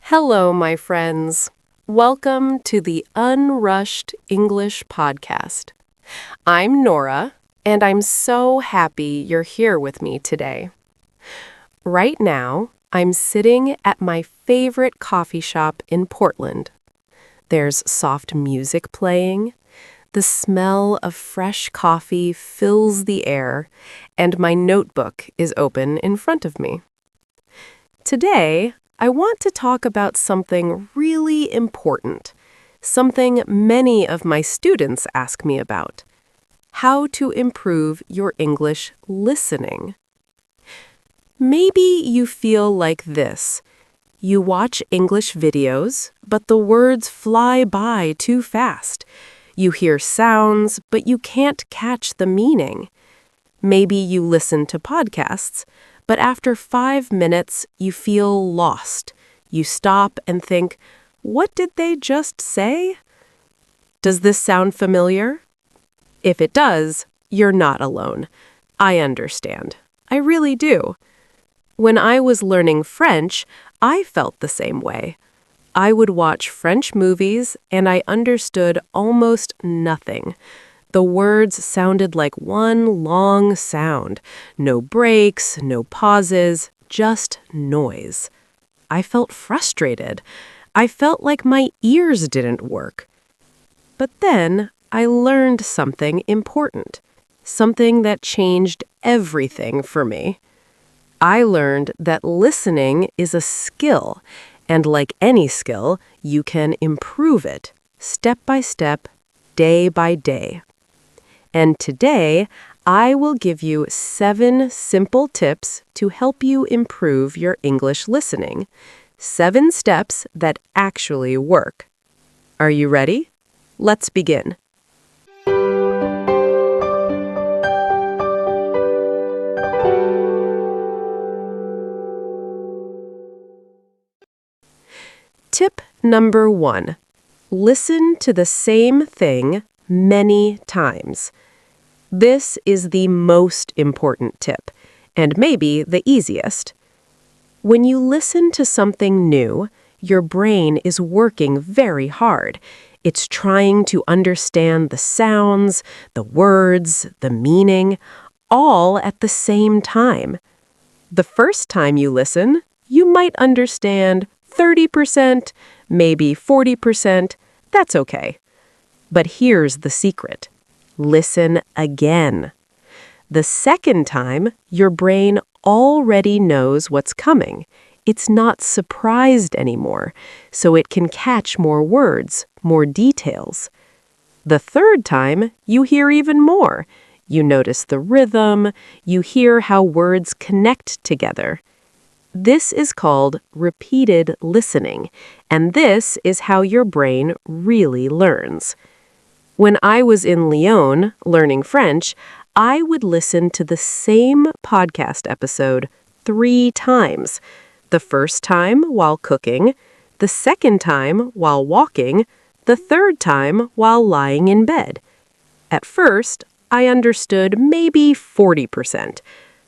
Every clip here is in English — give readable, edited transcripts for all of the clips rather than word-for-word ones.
Hello, my friends. Welcome to the Unrushed English podcast. I'm Nora, and I'm so happy you're here with me today. Right now, I'm sitting at my favorite coffee shop in Portland. There's soft music playing, the smell of fresh coffee fills the air, and my notebook is open in front of me. Today, I want to talk about something really important, something many of my students ask me about: how to improve your English listening. Maybe you feel like this. You watch English videos, but the words fly by too fast. You hear sounds, but you can't catch the meaning. Maybe you listen to podcasts, but after 5 minutes, you feel lost. You stop and think, what did they just say? Does this sound familiar? If it does, you're not alone. I understand. I really do. When I was learning French, I felt the same way. I would watch French movies and I understood almost nothing. The words sounded like one long sound. No breaks, no pauses, just noise. I felt frustrated. I felt like my ears didn't work. But then I learned something important, something that changed everything for me. I learned that listening is a skill, and like any skill, you can improve it, step by step, day by day. And today, I will give you 7 simple tips to help you improve your English listening. 7 steps that actually work. Are you ready? Let's begin. Tip number 1. Listen to the same thing many times. This is the most important tip, and maybe the easiest. When you listen to something new, your brain is working very hard. It's trying to understand the sounds, the words, the meaning, all at the same time. The first time you listen, you might understand 30%, maybe 40%. That's okay. But here's the secret. Listen again. The second time, your brain already knows what's coming. It's not surprised anymore, so it can catch more words, more details. The third time, you hear even more. You notice the rhythm, you hear how words connect together. This is called repeated listening, and this is how your brain really learns. When I was in Lyon learning French, I would listen to the same podcast episode 3 times. The first time while cooking, the second time while walking, the third time while lying in bed. At first, I understood maybe 40%.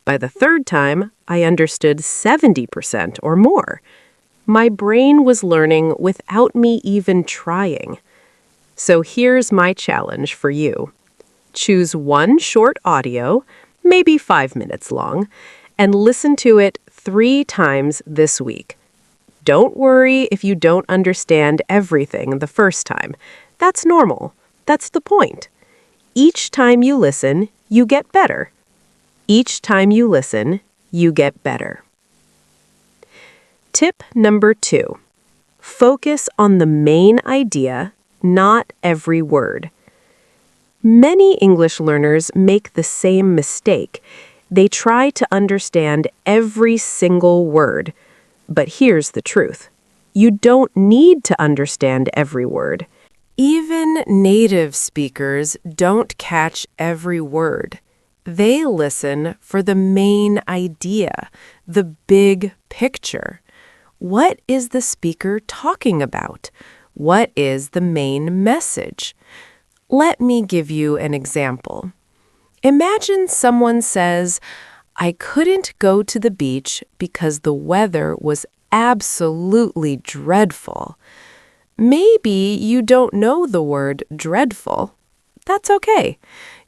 By the third time, I understood 70% or more. My brain was learning without me even trying. So here's my challenge for you. Choose one short audio, maybe 5 minutes long, and listen to it 3 times this week. Don't worry if you don't understand everything the first time. That's normal. That's the point. Each time you listen, you get better. Each time you listen, you get better. Tip number 2. Focus on the main idea, not every word. Many English learners make the same mistake. They try to understand every single word. But here's the truth. You don't need to understand every word. Even native speakers don't catch every word. They listen for the main idea, the big picture. What is the speaker talking about? What is the main message? Let me give you an example. Imagine someone says, I couldn't go to the beach because the weather was absolutely dreadful. Maybe you don't know the word dreadful. That's okay.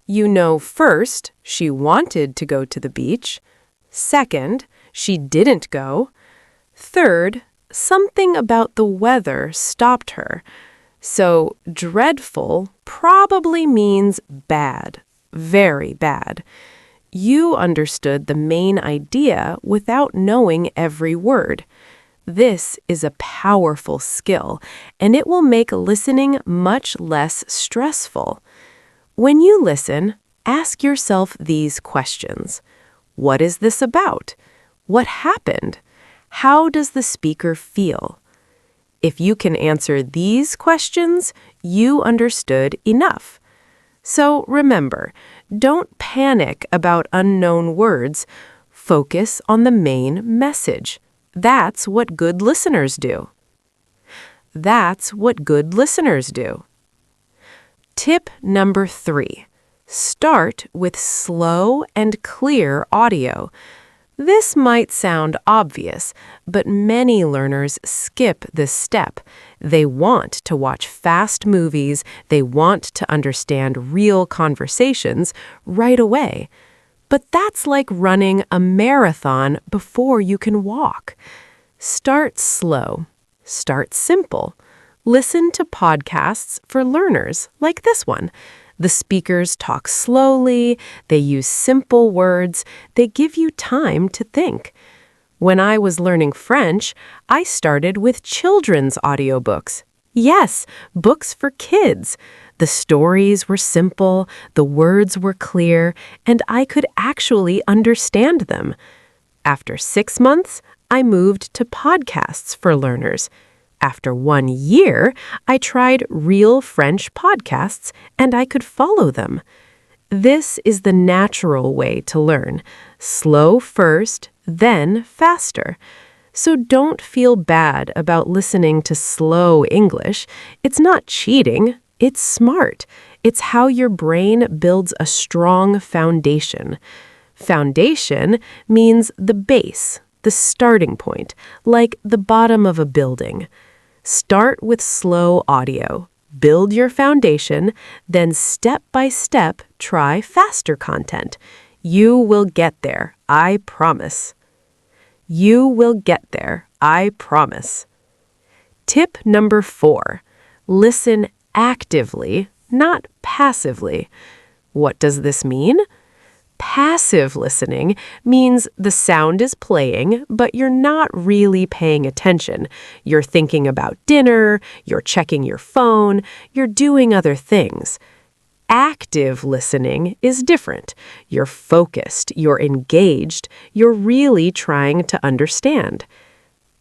You know, first, she wanted to go to the beach. Second, she didn't go. Third, something about the weather stopped her. So, dreadful probably means bad, very bad. You understood the main idea without knowing every word. This is a powerful skill, and it will make listening much less stressful. When you listen, ask yourself these questions. What is this about? What happened? How does the speaker feel? If you can answer these questions, you understood enough. So remember, don't panic about unknown words. Focus on the main message. That's what good listeners do. That's what good listeners do. Tip number 3. Start with slow and clear audio. This might sound obvious, but many learners skip this step. They want to watch fast movies, they want to understand real conversations right away. But that's like running a marathon before you can walk. Start slow. Start simple. Listen to podcasts for learners like this one. The speakers talk slowly, they use simple words, they give you time to think. When I was learning French, I started with children's audiobooks. Yes, books for kids. The stories were simple, the words were clear, and I could actually understand them. After 6 months, I moved to podcasts for learners. After 1 year, I tried real French podcasts, and I could follow them. This is the natural way to learn. Slow first, then faster. So don't feel bad about listening to slow English. It's not cheating, it's smart. It's how your brain builds a strong foundation. Foundation means the base, the starting point, like the bottom of a building. Start with slow audio. Build your foundation, then step by step try faster content. You will get there, I promise. You will get there, I promise. Tip number 4. Listen actively, not passively. What does this mean? Passive listening means the sound is playing, but you're not really paying attention. You're thinking about dinner, you're checking your phone, you're doing other things. Active listening is different. You're focused, you're engaged, you're really trying to understand.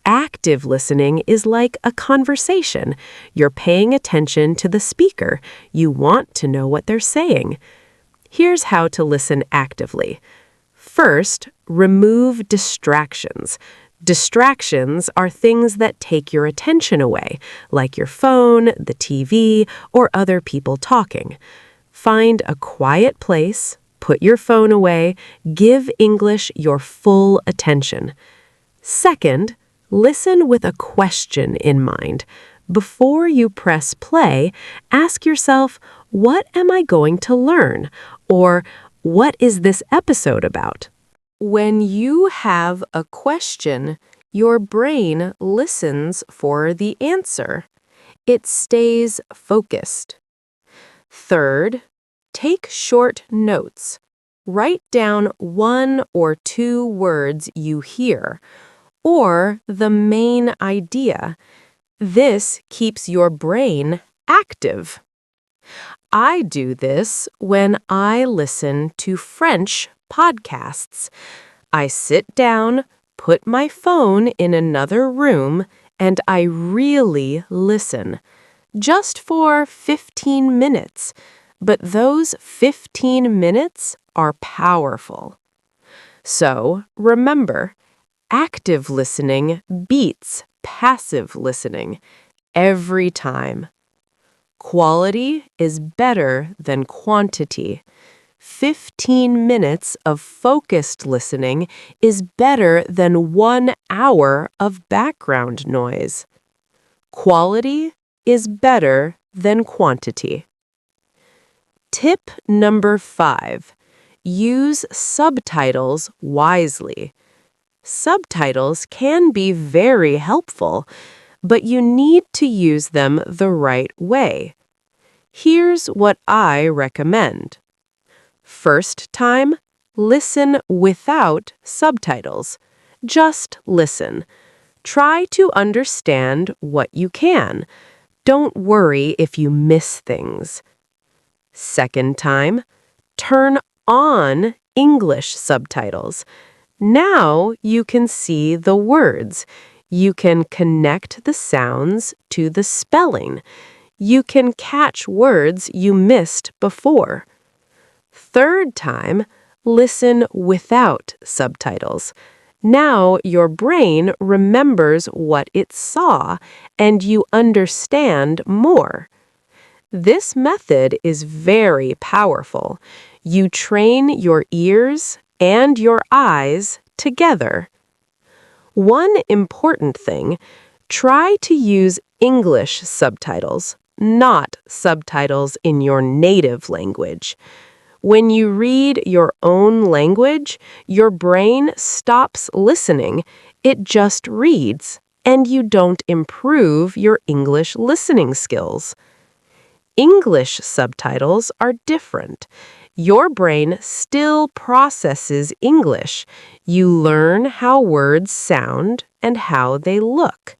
Active listening is like a conversation. You're paying attention to the speaker. You want to know what they're saying. Here's how to listen actively. First, remove distractions. Distractions are things that take your attention away, like your phone, the TV, or other people talking. Find a quiet place, put your phone away, give English your full attention. Second, listen with a question in mind. Before you press play, ask yourself, what am I going to learn? Or, what is this episode about? When you have a question, your brain listens for the answer. It stays focused. Third, take short notes. Write down 1 or 2 words you hear, or the main idea. This keeps your brain active. I do this when I listen to French podcasts. I sit down, put my phone in another room, and I really listen. Just for 15 minutes. But those 15 minutes are powerful. So, remember, active listening beats passive listening every time. Quality is better than quantity. 15 minutes of focused listening is better than 1 hour of background noise. Quality is better than quantity. Tip number 5. Use subtitles wisely. Subtitles can be very helpful, but you need to use them the right way. Here's what I recommend. First time, listen without subtitles. Just listen. Try to understand what you can. Don't worry if you miss things. Second time, turn on English subtitles. Now you can see the words. You can connect the sounds to the spelling. You can catch words you missed before. Third time, listen without subtitles. Now your brain remembers what it saw and you understand more. This method is very powerful. You train your ears and your eyes together. One important thing, try to use English subtitles, not subtitles in your native language. When you read your own language, your brain stops listening. It just reads, and you don't improve your English listening skills. English subtitles are different. Your brain still processes English. You learn how words sound and how they look.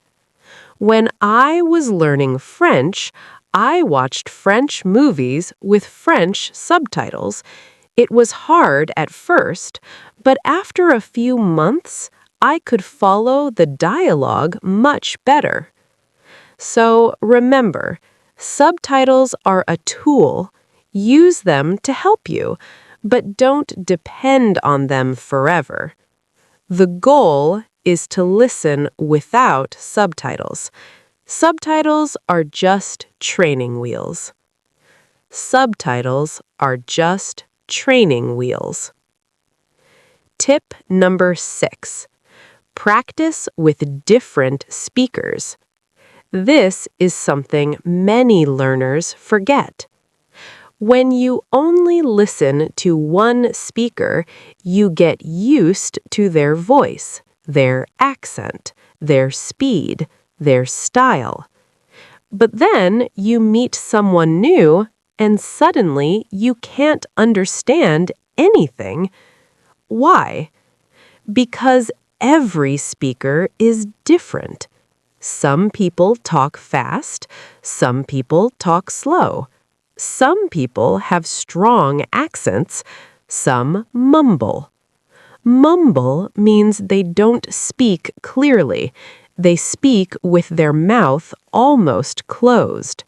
When I was learning French, I watched French movies with French subtitles. It was hard at first, but after a few months, I could follow the dialogue much better. So remember, subtitles are a tool. Use them to help you, but don't depend on them forever. The goal is to listen without subtitles. Subtitles are just training wheels. Subtitles are just training wheels. Tip number 6. Practice with different speakers. This is something many learners forget. When you only listen to one speaker, you get used to their voice, their accent, their speed, their style. But then you meet someone new, and suddenly you can't understand anything. Why? Because every speaker is different. Some people talk fast, some people talk slow. Some people have strong accents, some mumble. Mumble means they don't speak clearly. They speak with their mouth almost closed.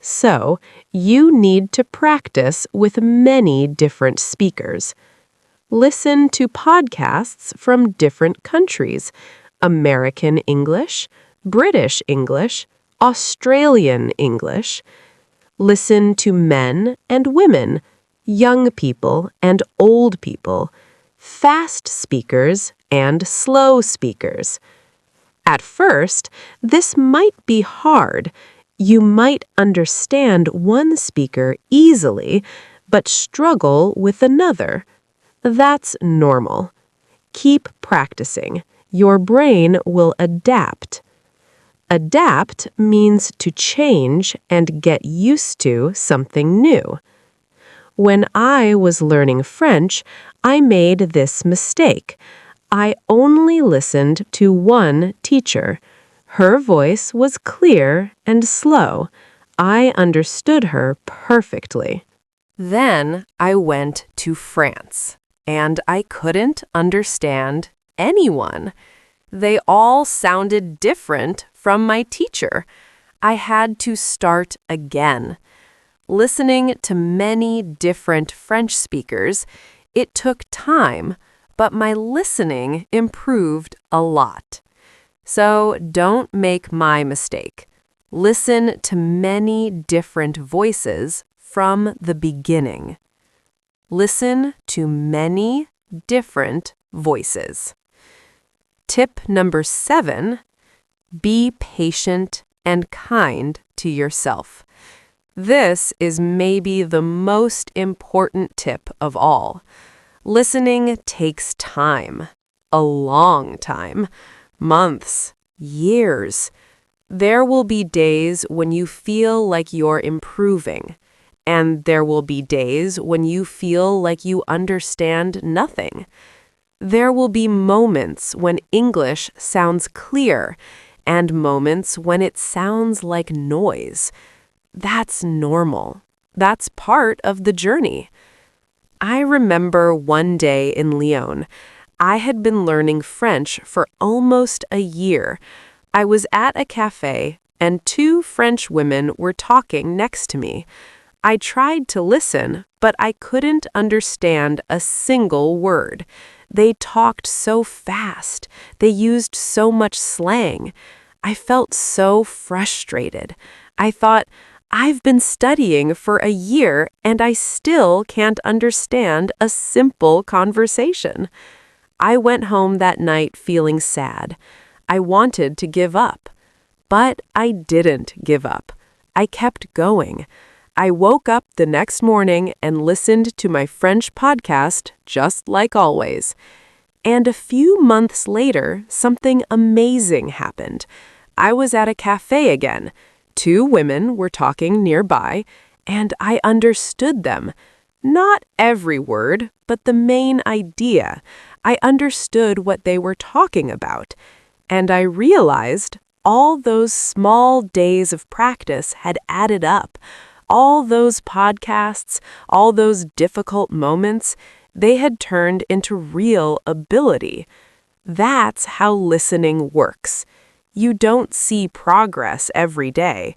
So, you need to practice with many different speakers. Listen to podcasts from different countries: American English, British English, Australian English. Listen to men and women, young people and old people, fast speakers and slow speakers. At first, this might be hard. You might understand one speaker easily, but struggle with another. That's normal. Keep practicing. Your brain will adapt. Adapt means to change and get used to something new. When I was learning French, I made this mistake. I only listened to one teacher. Her voice was clear and slow. I understood her perfectly. Then I went to France, and I couldn't understand anyone. They all sounded different from my teacher. I had to start again. Listening to many different French speakers, it took time, but my listening improved a lot. So don't make my mistake. Listen to many different voices from the beginning. Listen to many different voices. Tip number 7, be patient and kind to yourself. This is maybe the most important tip of all. Listening takes time, a long time, months, years. There will be days when you feel like you're improving, and there will be days when you feel like you understand nothing. There will be moments when English sounds clear and moments when it sounds like noise. That's normal. That's part of the journey. I remember one day in Lyon, I had been learning French for almost a year. I was at a cafe, and 2 French women were talking next to me. I tried to listen, but I couldn't understand a single word. They talked so fast. They used so much slang. I felt so frustrated. I thought, I've been studying for a year, and I still can't understand a simple conversation. I went home that night feeling sad. I wanted to give up. But I didn't give up. I kept going. I woke up the next morning and listened to my French podcast, just like always. And a few months later, something amazing happened. I was at a cafe again. 2 women were talking nearby, and I understood them. Not every word, but the main idea. I understood what they were talking about. And I realized all those small days of practice had added up. All those podcasts, all those difficult moments, they had turned into real ability. That's how listening works. You don't see progress every day,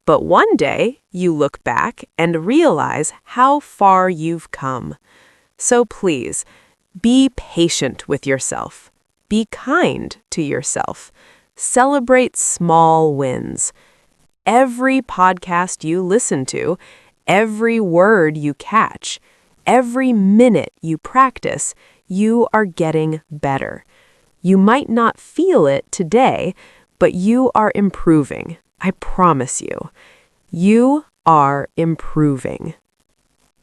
but one day you look back and realize how far you've come. So please, be patient with yourself. Be kind to yourself. Celebrate small wins. Every podcast you listen to, every word you catch, every minute you practice, you are getting better. You might not feel it today, but you are improving. I promise you. You are improving.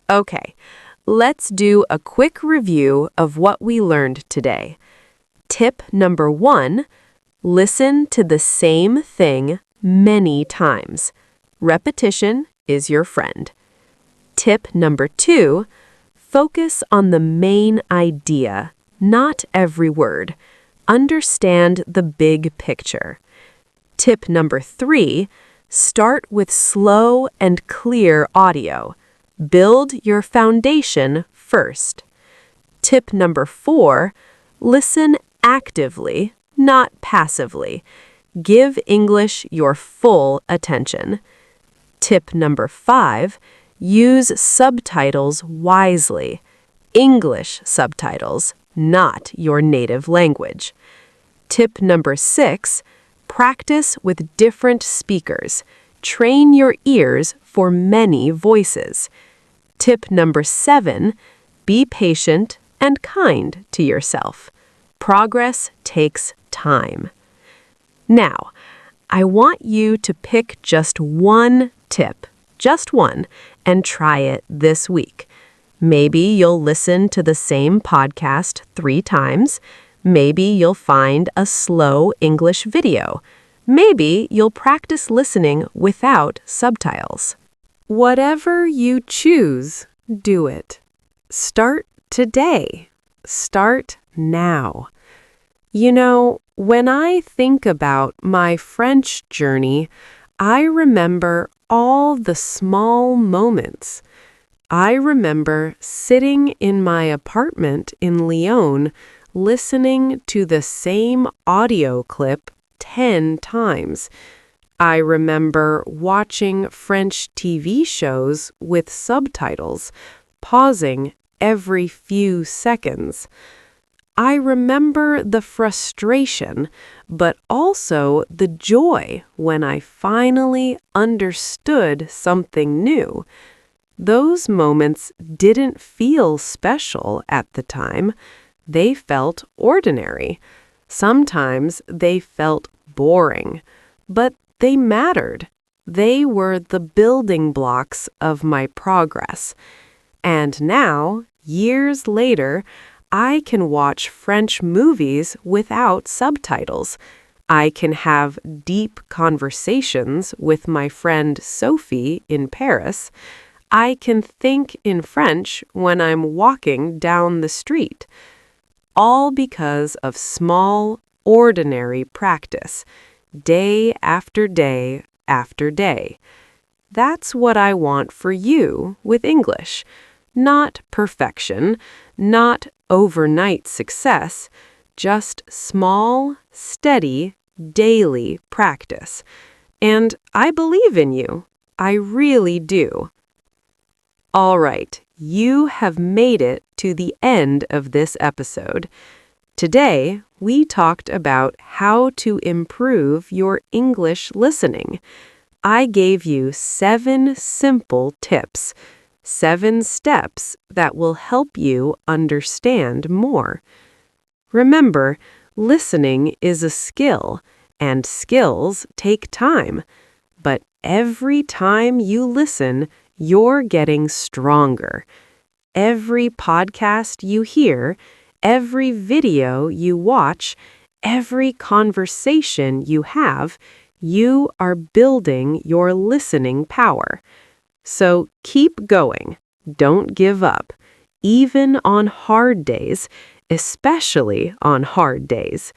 Okay, let's do a quick review of what we learned today. Tip number 1, listen to the same thing many times. Repetition is your friend. Tip number 2, focus on the main idea, not every word. Understand the big picture. Tip number 3, start with slow and clear audio. Build your foundation first. Tip number 4, listen actively, not passively. Give English your full attention. Tip number 5, use subtitles wisely. English subtitles, not your native language. Tip number 6, practice with different speakers. Train your ears for many voices. Tip number 7, be patient and kind to yourself. Progress takes time. Now, I want you to pick just one tip, just one, and try it this week. Maybe you'll listen to the same podcast 3 times. Maybe you'll find a slow English video. Maybe you'll practice listening without subtitles. Whatever you choose, do it. Start today. Start now. You know, when I think about my French journey, I remember all the small moments. I remember sitting in my apartment in Lyon, listening to the same audio clip 10 times. I remember watching French TV shows with subtitles, pausing every few seconds. I remember the frustration, but also the joy when I finally understood something new. Those moments didn't feel special at the time. They felt ordinary. Sometimes they felt boring, but they mattered. They were the building blocks of my progress. And now, years later, I can watch French movies without subtitles. I can have deep conversations with my friend Sophie in Paris. I can think in French when I'm walking down the street. All because of small, ordinary practice, day after day after day. That's what I want for you with English. Not perfection, not overnight success, just small, steady, daily practice. And I believe in you. I really do. All right, you have made it to the end of this episode. Today, we talked about how to improve your English listening. I gave you 7 simple tips, 7 steps that will help you understand more. Remember, listening is a skill, and skills take time. But every time you listen, you're getting stronger. Every podcast you hear, every video you watch, every conversation you have, you are building your listening power. So keep going. Don't give up. Even on hard days, especially on hard days.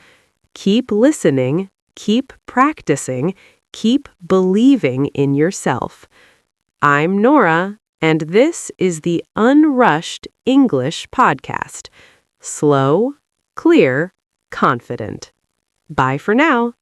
Keep listening, keep practicing, keep believing in yourself. I'm Nora, and this is the Unrushed English Podcast. Slow, clear, confident. Bye for now.